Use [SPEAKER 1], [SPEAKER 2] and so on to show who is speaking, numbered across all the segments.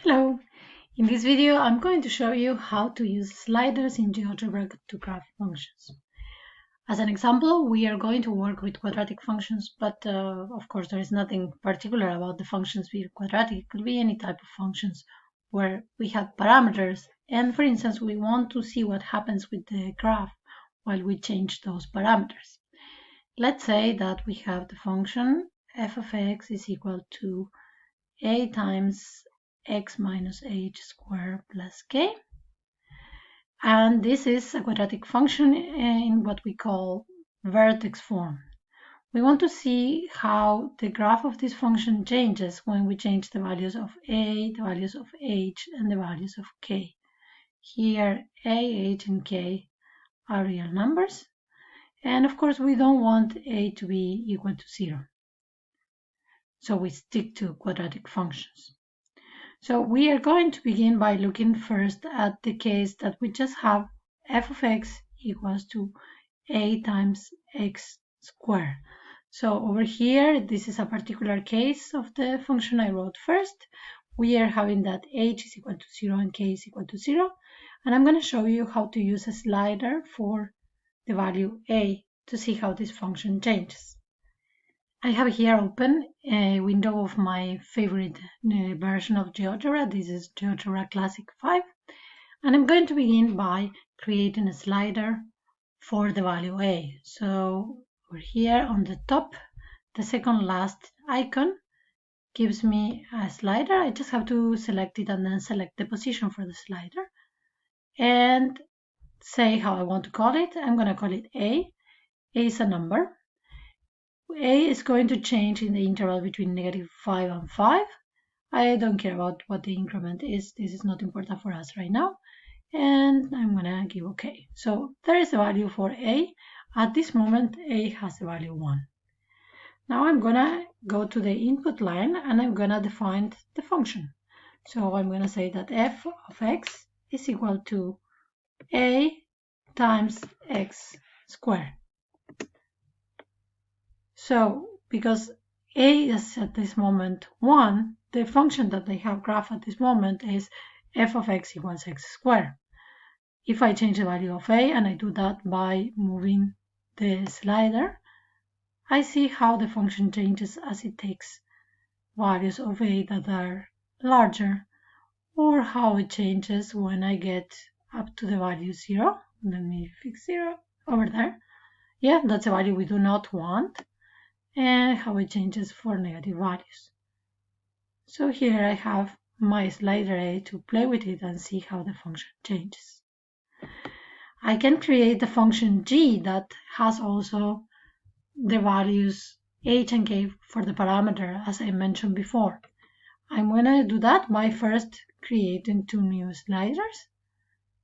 [SPEAKER 1] Hello! In this video, I'm going to show you how to use sliders in GeoGebra to graph functions. As an example, we are going to work with quadratic functions, but of course there is nothing particular about the functions being quadratic. It could be any type of functions where we have parameters, and for instance, we want to see what happens with the graph while we change those parameters. Let's say that we have the function f of x is equal to a times x minus h squared plus k. And this is a quadratic function in what we call vertex form. We want to see how the graph of this function changes when we change the values of a, the values of h, and the values of k. Here, a, h, and k are real numbers. And of course, we don't want a to be equal to 0. So we stick to quadratic functions. So we are going to begin by looking first at the case that we just have f of x equals to a times x squared. So over here, this is a particular case of the function I wrote first. We are having that h is equal to 0 and k is equal to 0. And I'm going to show you how to use a slider for the value a to see how this function changes. I have here open a window of my favorite version of GeoGebra. This is GeoGebra Classic 5. And I'm going to begin by creating a slider for the value a. So over here on the top, the second last icon gives me a slider. I just have to select it and then select the position for the slider and say how I want to call it. I'm going to call it a. A is a number. A is going to change in the interval between -5 and 5. I don't care about what the increment is. This is not important for us right now. And I'm going to give OK. So there is a value for A. At this moment, A has the value 1. Now I'm going to go to the input line and I'm going to define the function. So I'm going to say that f of x is equal to A times x squared. So because a is at this moment 1, the function that I have graphed at this moment is f of x equals x squared. If I change the value of a, and I do that by moving the slider, I see how the function changes as it takes values of a that are larger, or how it changes when I get up to the value 0. Let me fix 0 over there. Yeah, that's a value we do not want. And how it changes for negative values. So here I have my slider A to play with it and see how the function changes. I can create the function g that has also the values h and k for the parameter as I mentioned before. I'm going to do that by first creating 2 new sliders.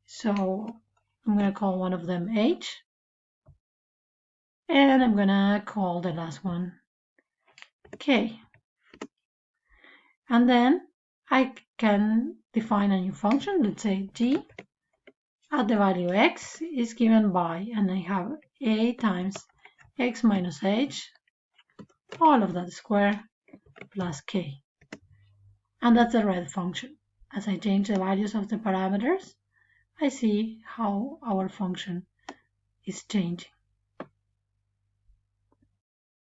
[SPEAKER 1] So I'm going to call one of them h. And I'm going to call the last one k. And then I can define a new function. Let's say g at the value x is given by, and I have a times x minus h, all of that square, plus k. And that's the red function. As I change the values of the parameters, I see how our function is changing.